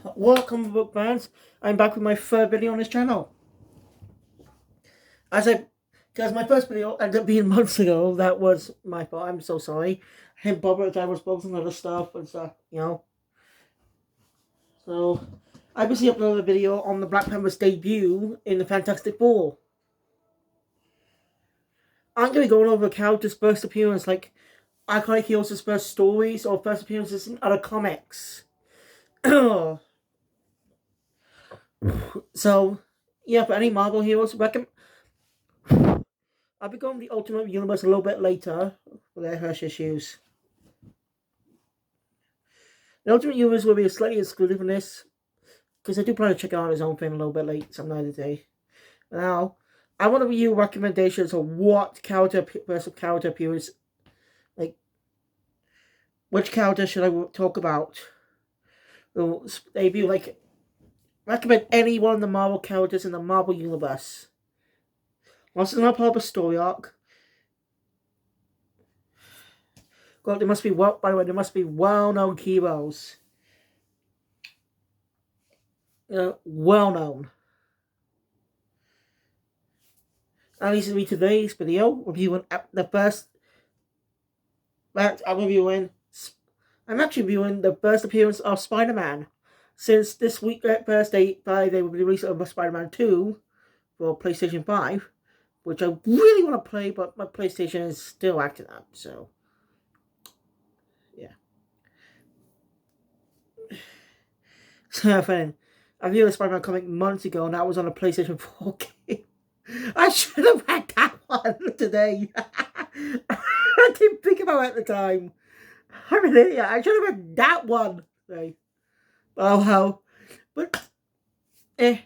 Welcome book fans. I'm back with my third video on this channel. Because my first video ended up being months ago. That was my fault. I'm so sorry. I didn't bother if I was posting other stuff and stuff. So I basically uploaded a video on the Black Panther's debut in the Fantastic Four. I'm going to be going over characters' first appearance, like iconic heroes' first stories or first appearances in other comics. So, yeah, for any Marvel heroes, I'll be going to the Ultimate Universe a little bit later for their Hirsch issues. The Ultimate Universe will be slightly exclusive from this, because I do plan to check out his own thing a little bit late some night of the day. Now, I want to give you recommendations of what character appearance, like, which character should I talk about? Debut, like, recommend any one of the Marvel characters in the Marvel Universe. Once it's not part of a story arc, well, there must be well-known heroes. Well-known. And this will be today's video reviewing the first. I'm actually reviewing the first appearance of Spider-Man. Since this week, Thursday, Friday, will be the release of Spider-Man 2 for PlayStation 5, which I really want to play, but my PlayStation is still acting up, so yeah. So, I reviewed the Spider-Man comic months ago, and that was on a PlayStation 4 game. I should have had that one today. I didn't think about it at the time. I'm an idiot. I should have had that one. Right. Oh, how. But, if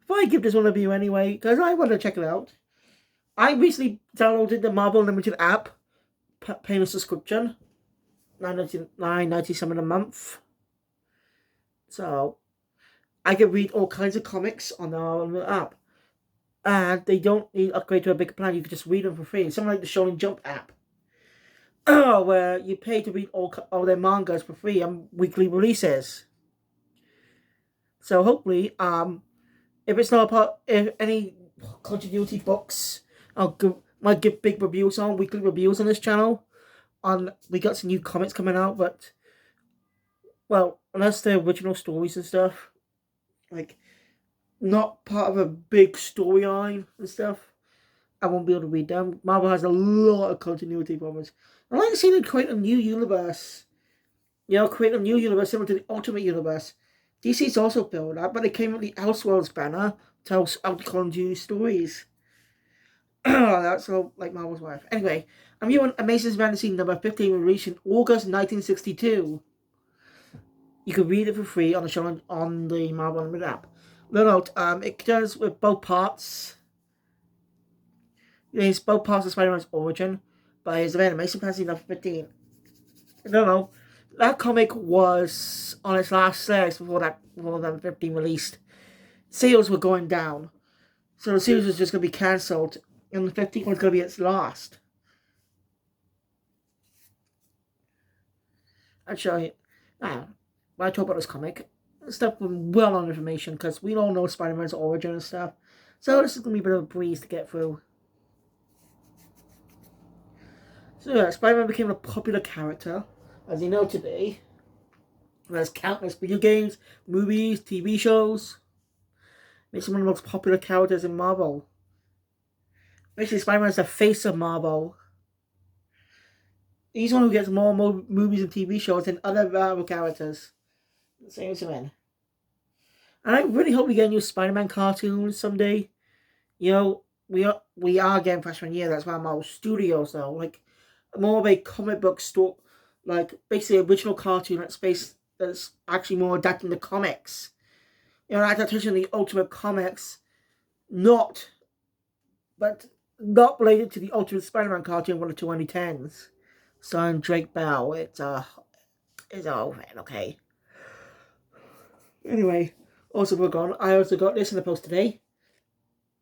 I give this one a review anyway, because I want to check it out. I recently downloaded the Marvel Unlimited app, paying a subscription, $9.97 a month. So, I can read all kinds of comics on the Marvel Unlimited app. And they don't need to upgrade to a bigger plan. You can just read them for free. Something like the Shonen Jump app, where you pay to read all their mangas for free and weekly releases. So hopefully, if it's not a part, if any continuity books, might give big reviews on weekly reviews on this channel. We got some new comics coming out, but well, unless they're original stories and stuff, like not part of a big storyline and stuff, I won't be able to read them. Marvel has a lot of continuity problems. I like seeing them create a new universe. Create a new universe similar to the Ultimate Universe. DC's also built that, but they came with the Elseworlds banner to tell out continuity stories. That's all like Marvel's wife. Anyway, I'm viewing Amazing Fantasy number 15, released in August 1962. You can read it for free on the show on the Marvel Unlimited app. Note, it does with both parts. It's both parts of Spider-Man's origin, but it's Amazing Fantasy number 15. That comic was on its last legs before that 15 released. Sales were going down, so the series was just going to be cancelled, and the 15 was going to be its last. I'll show you. Now, when I talk about this comic, stuff with well-known information, because we all know Spider-Man's origin and stuff, so this is going to be a bit of a breeze to get through. So yeah, Spider-Man became a popular character, as you know today. There's countless video games, movies, TV shows. Makes him one of the most popular characters in Marvel. Basically, Spider-Man is the face of Marvel. He's one who gets more movies and TV shows than other Marvel characters. Same as him. And I really hope we get a new Spider-Man cartoon someday. We are getting freshman year. That's why Marvel Studios though, like more of a comic book store, like basically original cartoon that's actually more adapting the comics. An adaptation of the Ultimate Comics, not related to the Ultimate Spider-Man cartoon from the 2010s, starring Drake Bell. It's okay. Anyway, I also got this in the post today.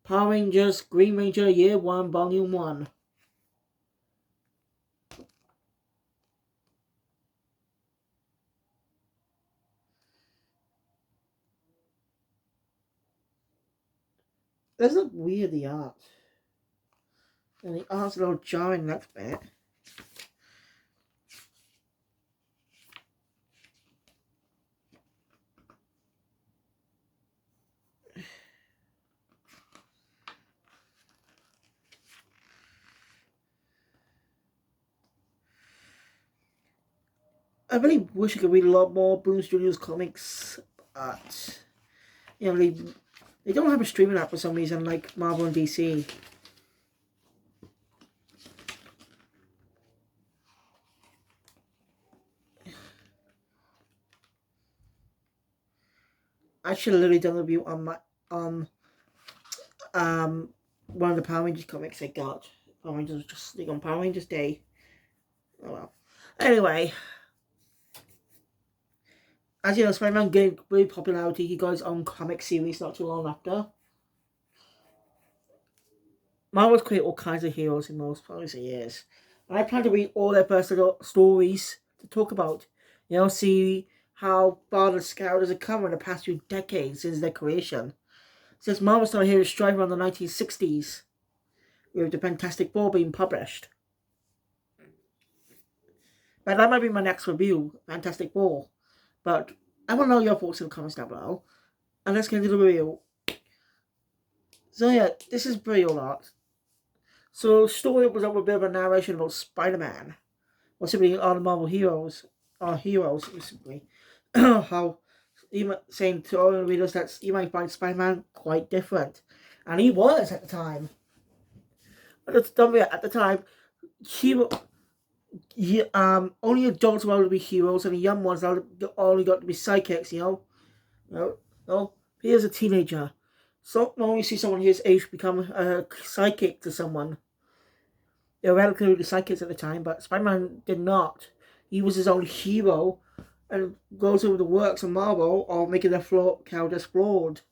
Power Rangers Green Ranger Year 1 Volume 1. Does look weird, the art. And the art's a little jarring that bit. I really wish I could read a lot more Boom Studios comics, but you know they don't have a streaming app for some reason like Marvel and DC. I should have literally done a review on my um one of the Power Rangers comics I got. Power Rangers just like on Power Rangers Day. Oh well. Anyway, as you know, Spider-Man gained great popularity. He got his own comic series not too long after. Marvel's created all kinds of heroes in most probably years. And I plan to read all their personal stories to talk about. You know, see how far the Scouters have come in the past few decades since their creation. Since Marvel started here strive around the 1960s, with the Fantastic Four being published. But that might be my next review, Fantastic Four. But I want to know your thoughts in the comments down below. And let's get into the review. So yeah, this is Burial Art. So the story was up with a bit of a narration about Spider-Man. Or simply all the Marvel heroes are heroes, simply. How even saying to all the readers that you might find Spider-Man quite different. And he was at the time. At the time, hero only adults were able to be heroes and the young ones only got to be sidekicks, No, he is a teenager. So normally you see someone his age become a sidekick to someone. They were relatively sidekicks at the time, but Spider-Man did not. He was his own hero and goes over the works of Marvel or making their characters flawed.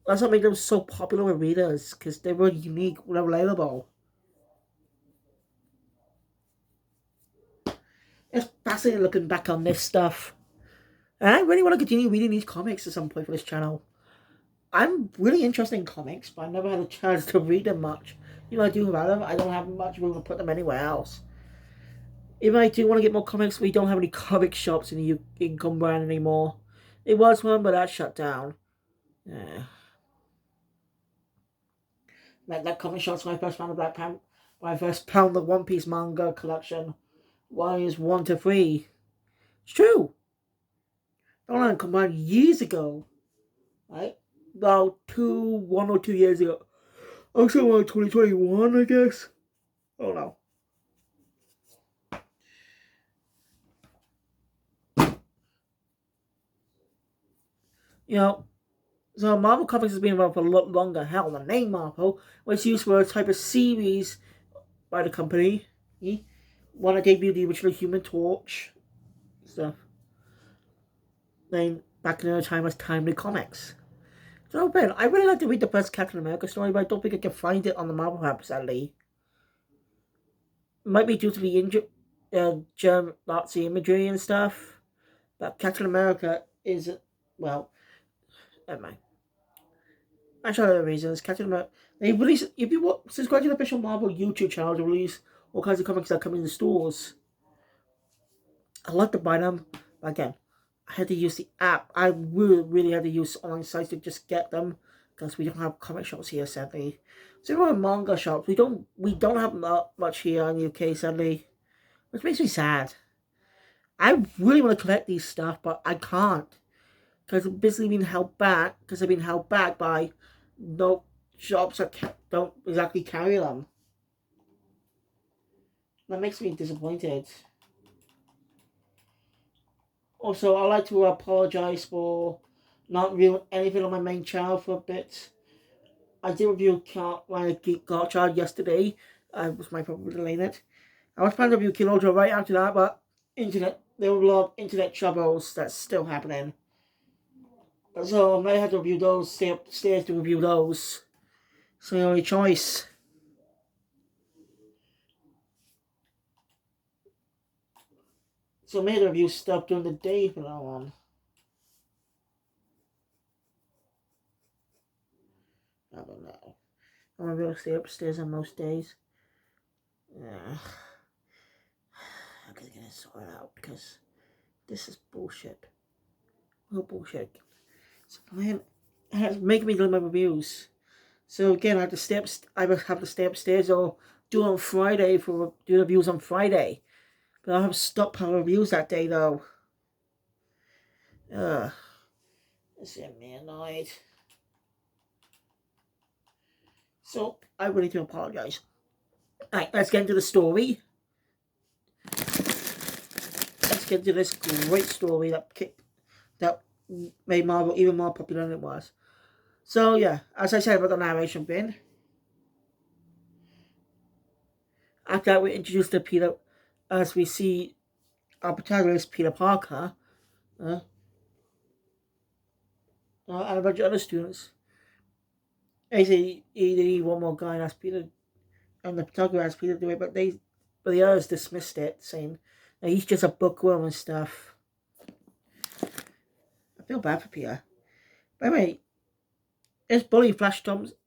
That's what made them so popular with readers, because they were unique, they were relatable. It's fascinating looking back on this stuff. And I really want to continue reading these comics at some point for this channel. I'm really interested in comics, but I've never had a chance to read them much. Even I do have them, I don't have much room to put them anywhere else. If I do want to get more comics, we don't have any comic shops in Cumberland anymore. It was one, but that shut down. Yeah. That comic shop's when I first found the Black Panther. When I first found the One Piece manga collection. Volumes 1 to 3. It's true. Don't know, combined years ago. Right? About 1 or 2 years ago. I'm still like 2021, I guess. Oh no. You know, so Marvel Comics has been around for a lot longer. Hell, the name Marvel was used for a type of series by the company. One that debuted the original Human Torch stuff. Then back in the time as Timely Comics. So Ben, I really like to read the first Captain America story, but I don't think I can find it on the Marvel app sadly. It might be due to the German Nazi imagery and stuff. But Captain America is well, never mind. I show other reasons. Captain America. They release if you subscribe to the official Marvel YouTube channel, they release all kinds of comics that come in the stores. I like to buy them, but again, I had to use the app. I really had to use online sites to just get them because we don't have comic shops here, sadly. So we have manga shops. We don't have much here in the UK, sadly, which makes me sad. I really want to collect these stuff, but I can't because I'm basically being held back because I've been held back by no shops that don't exactly carry them. That makes me disappointed. Also, I'd like to apologise for not reviewing anything on my main channel for a bit. I did review my Geek Child yesterday. Was my problem with delaying it. I was planning to review Killjoy right after that, but there were a lot of internet troubles that's still happening. So I might have to review those, stay upstairs to review those. So the only choice. So I may have to review stuff during the day from now on. I don't know. I'm gonna be able to stay upstairs on most days. Yeah. I gotta get it sorted out because this is bullshit. Real bullshit. So it's making me do my reviews. So again, I have to I will have to stay upstairs or do it on Friday for do reviews on Friday. But I'll have stockpile reviews that day though. Ugh. This getting me annoyed. So I really do apologize. Alright, let's get into the story. Let's get into this great story that made Marvel even more popular than it was. So yeah, as I said about the narration bin, after that we're introduced to Peter, as we see our protagonist Peter Parker, and a bunch of other students. They say they need one more guy, and ask Peter, and the protagonist asked Peter to do it, but the others dismissed it, saying that he's just a bookworm and stuff. I feel bad for Peter. By the way, this bully Flash Thompson,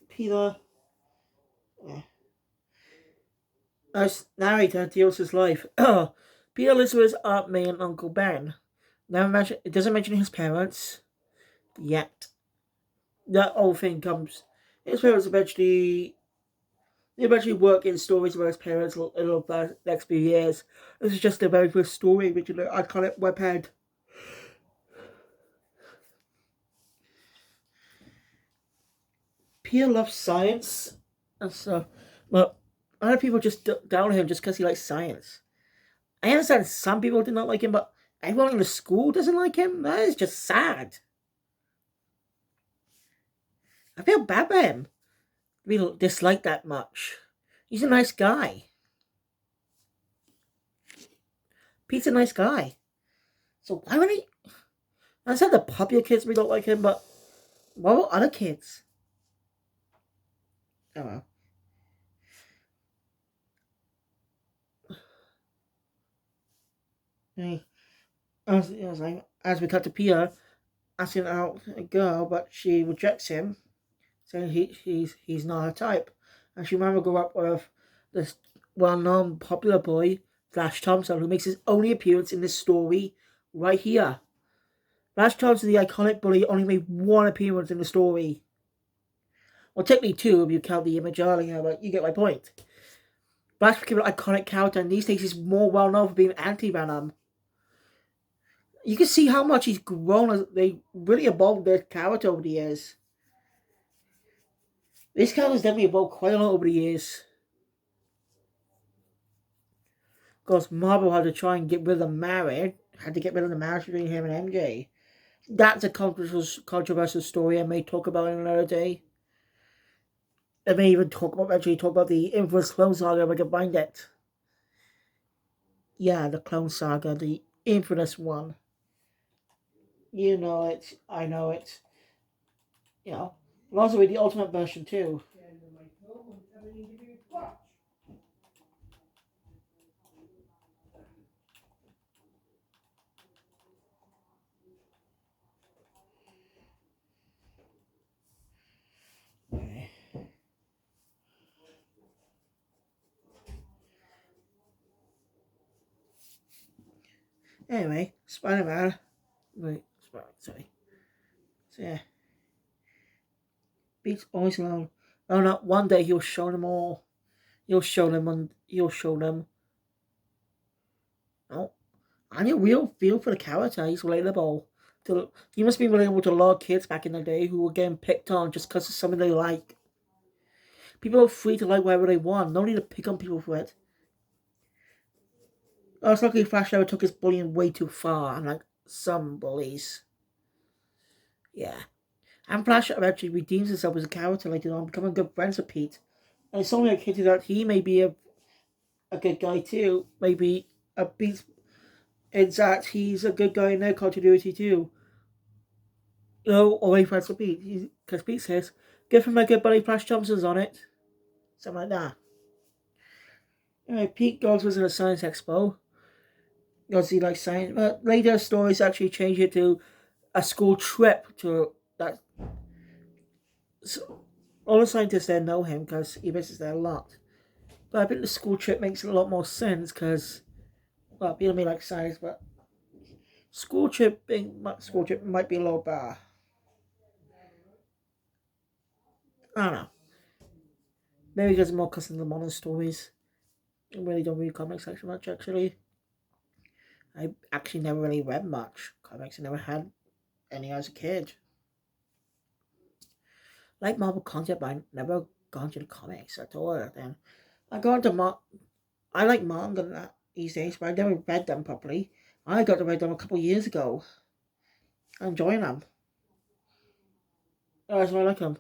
Peter, as narrator deals his life. Peter lives with his Aunt May and Uncle Ben. It doesn't mention his parents yet. That whole thing comes. His parents eventually work in stories about his parents in the next few years. This is just a very first story, which I call it webhead. Peter loves science and stuff, but other people just down him just because he likes science. I understand some people do not like him, but everyone in the school doesn't like him. That is just sad. I feel bad for him. We don't dislike that much. He's a nice guy. Pete's a nice guy. So why would he? I said the popular kids we don't like him, but what about other kids? I don't know. Hey, as we cut to Peter asking out a girl, but she rejects him, saying he's not her type, and she rather go up with this well-known popular boy, Flash Thompson, who makes his only appearance in this story right here. Flash Thompson, the iconic bully, only made one appearance in the story. Well, technically two if you count the image earlier, but you get my point. Flash became an iconic character, and these days he's more well-known for being anti-Venom. You can see how much he's grown as they really evolved their character over the years. This character's definitely evolved quite a lot over the years. Because Marvel had to try and get rid of the marriage, between him and MJ. That's a controversial story I may talk about in another day. I may even talk about the infamous Clone Saga if I can find it. Yeah, the Clone Saga, the infamous one. You know it, I know it. You know, and also with the Ultimate version too. Anyway, Spider-Man. Wait, sorry. So yeah, Beats always alone. Oh no, one day he'll show them all. He'll show them. Oh, and a real feel for the character. He's relatable. He must be relatable to a lot of kids back in the day who were getting picked on just because of something they like. People are free to like whatever they want. No need to pick on people for it. I was lucky Flash never took his bullying way too far, unlike some bullies. Yeah. And Flash eventually redeems himself as a character later on, becoming good friends with Pete. And it's only hinted that he may be a good guy too. Maybe a beat in that he's a good guy in their continuity too. You know, always friends with Pete. Because Pete says, give him a good buddy Flash Thompson's on it. Something like that. Anyway, Pete goes visit a science expo. Because he likes science. But later stories actually change it to a school trip to that. So all the scientists there know him because he visits there a lot. But I think the school trip makes a lot more sense because, well, people may like science, but school trip might be a little better. I don't know. Maybe because I'm more accustomed to modern stories. I really don't read comics actually much, actually. I actually never really read much comics. I never had any as a kid. Like Marvel content, but I never gone to the comics at all. Then I got to I like manga these days, but I never read them properly. I got to read them a couple of years ago. I'm enjoying them. That's why I like them.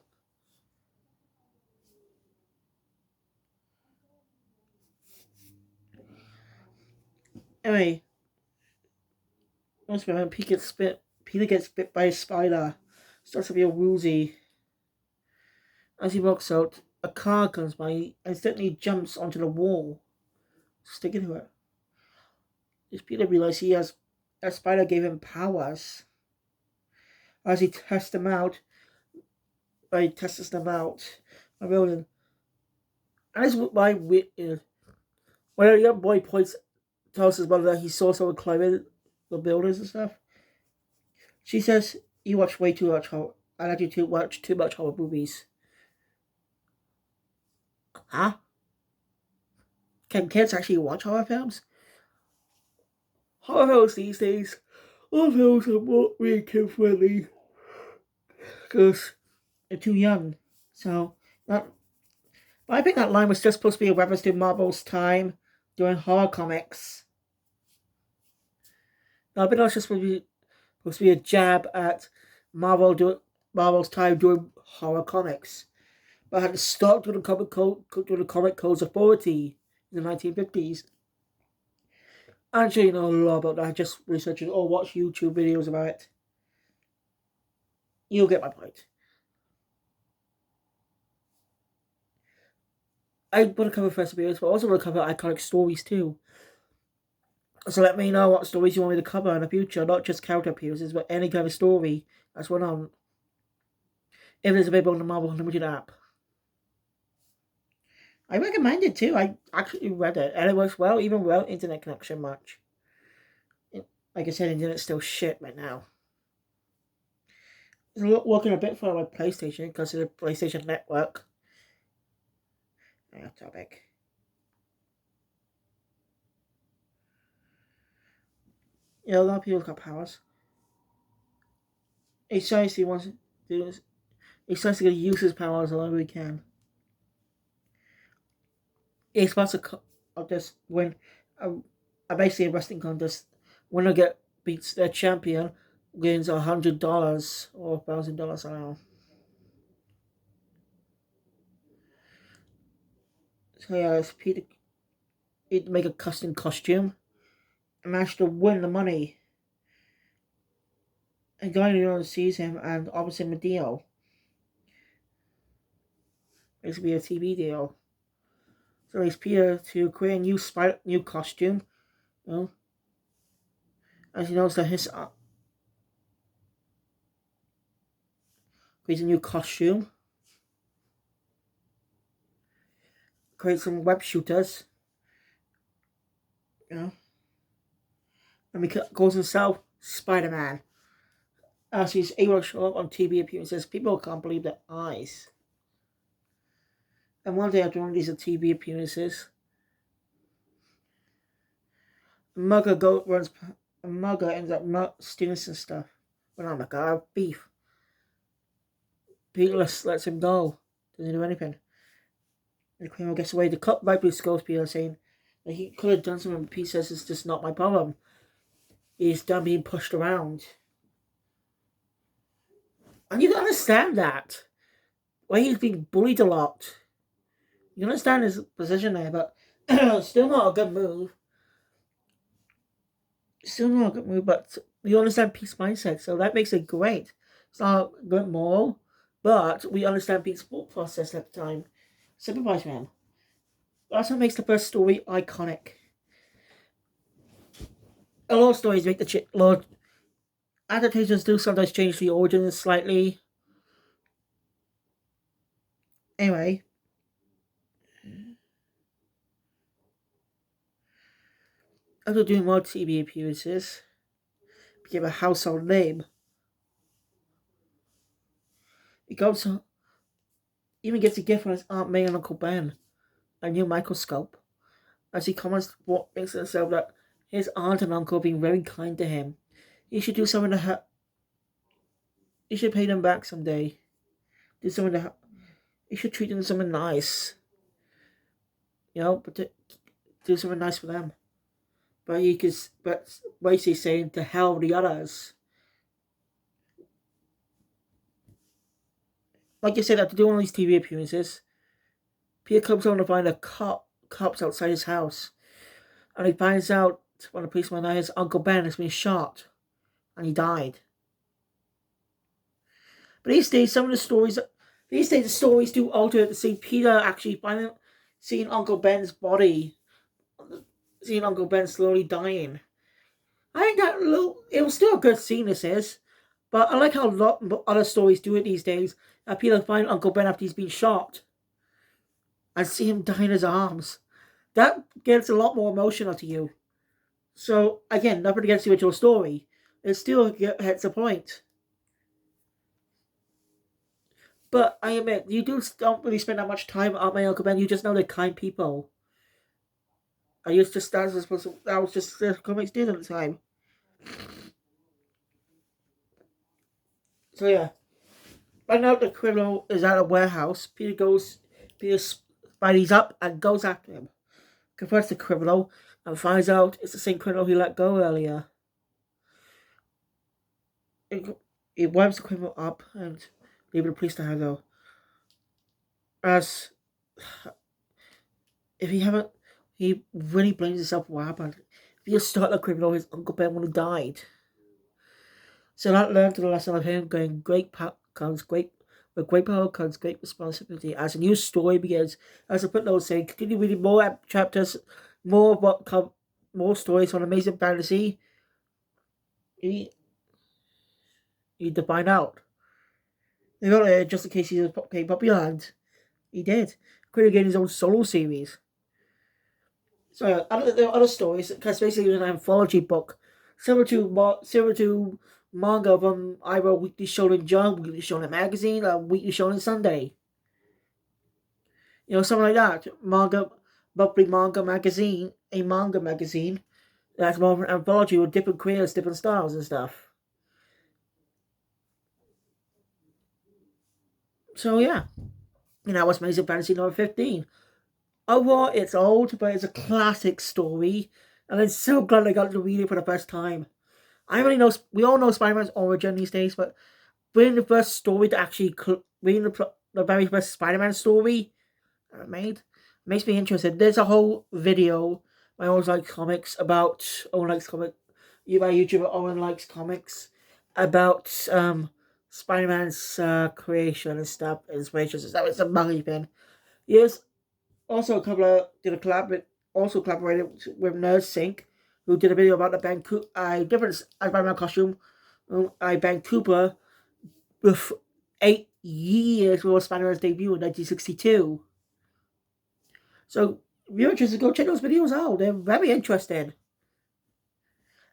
Anyway, once remember Peter gets bit by a spider. Starts to be a woozy. As he walks out, a car comes by and instantly jumps onto the wall, sticking to it. As Peter realizes that spider gave him powers. As he tests them out, by tests them out, I wrote, and this is my when a young boy tells his mother that he saw someone climbing the buildings and stuff, she says, "You watch way too much horror. I let you to watch too much horror movies." Huh? Can kids actually watch horror films? Horror films these days, horror films are not really kid friendly because they're too young. So that, but I think that line was just supposed to be a reference to Marvel's time doing horror comics. No, I think that was just supposed to be a jab at Marvel's time doing horror comics. But had to stop to the Comic Code's authority in the 1950s. Actually, you know a lot about that. I just researched it or watch YouTube videos about it. You'll get my point. I want to cover first appearance, but I also want to cover iconic stories too. So let me know what stories you want me to cover in the future, not just character appearances, but any kind of story that's went on. If it's available on the Marvel Unlimited app. I recommend it too. I actually read it, and it works well, even without internet connection much. Like I said, internet's still shit right now. It's working a bit for my PlayStation because of the PlayStation Network. Yeah, topic. Yeah, a lot of people got powers. He says he wants to do this. He says to use his powers as long as he can. He's supposed to just win basically a wrestling contest. Winner beats their champion, wins $100 or $1,000. I don't know. So yeah, it's Peter. He'd make a custom costume and managed to win the money. A guy who sees him and offers him a deal. Basically a TV deal. So he's Peter to create a new costume. You know, as he knows that his creates a new costume. Creates some web shooters. You know, and he calls himself Spider-Man. As he's able to show up on TV appearances, people can't believe their eyes. And one day after one of these TV appearances, Mugger ends up stealing some stuff. But I'm like, I have beef. Peter lets him go. Doesn't do anything. And the criminal gets away. The cop rightly scolds Peter, saying that he could have done something, but Peter says it's just not my problem. He's done being pushed around. And you can understand that. Why he's being bullied a lot. You understand his position there, but still not a good move. Still not a good move, but we understand Pete's mindset, so that makes it great. It's not a good moral, but we understand Pete's thought process at the time. Sympathize with him. That's what makes the first story iconic. A lot of stories make the Lord adaptations do sometimes change the origins slightly. Anyway, after doing more TV appearances, became a household name. He goes even gets a gift from his Aunt May and Uncle Ben, a new microscope, as he comments what thinks to himself that his aunt and uncle have been very kind to him. He should do something to help. He should pay them back someday. Do something to help. He should treat them to something nice. But to do something nice for them. But basically saying to hell with the others. Like you said, after doing all these TV appearances, Peter comes home to find cops outside his house. And he finds out when the policeman that his Uncle Ben has been shot. And he died. But these days, the stories do alter to see Peter actually seeing Uncle Ben's body, seeing Uncle Ben slowly dying. I think it was still a good scene, this is. But I like how a lot of other stories do it these days. Peter finds Uncle Ben after he's been shot. And see him die in his arms. That gets a lot more emotional to you. So, again, nothing against the original story. It still hits a point. But I admit, you don't really spend that much time on my Uncle Ben. You just know they're kind people. That was just the comics did at the time. So yeah, right now the criminal is at a warehouse. Peter spies up and goes after him. Confronts the criminal and finds out it's the same criminal he let go earlier. He wipes the criminal up and leaves the police to handle. As if he really blames himself for what happened. If he had started the criminal, his Uncle Ben would have died. So that learned the lesson of him going with great power comes great responsibility. As a new story begins, as a footnote saying, continue reading more chapters, more stories from Amazing Fantasy. You need to find out. They got it just in case he became popular, and he did. Created his own solo series. So there are other stories, because basically it was an anthology book, similar to manga from either Weekly Shonen Jump, Weekly Shonen Magazine, or Weekly Shonen Sunday. Something like that. Monthly manga magazine, a manga magazine that's more of an anthology with different creators, different styles and stuff. So yeah, that was Amazing Fantasy number 15. Overall, it's old, but it's a classic story, and I'm so glad I got to read it for the first time. We all know Spider-Man's origin these days, but reading the first story to actually reading the very first Spider-Man story made makes me interested. There's a whole video by Owen Likes Comics about Owen Likes Comics, by YouTuber Owen Likes Comics, about Spider-Man's creation and stuff, inspirations and stuff. It's a money thing. Yes, also collaborated with NerdSync, who did a video about the different Spider-Man costume. I Ben Cooper with 8 years before Spider-Man's debut in 1962. So, if you're interested, go check those videos out. They're very interesting.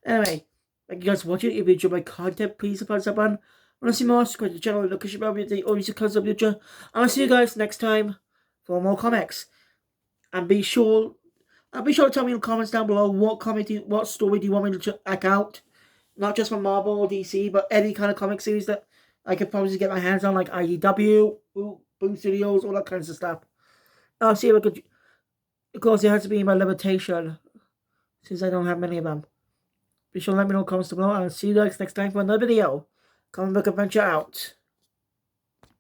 Anyway, thank you guys for watching. If you enjoyed my content, please hit the thumbs up button. Want to see more? Subscribe to the channel. Look at your the audience comes up future. I'll see you guys next time for more comics. And be sure to tell me in the comments down below what story do you want me to check out. Not just from Marvel or DC, but any kind of comic series that I could probably get my hands on, like IDW, Boom Studios, all that kinds of stuff. I'll see if I could. Of course, it has to be my limitation, since I don't have many of them. Be sure to let me know in the comments below, and I'll see you guys next time for another video. Comic Book Adventure out.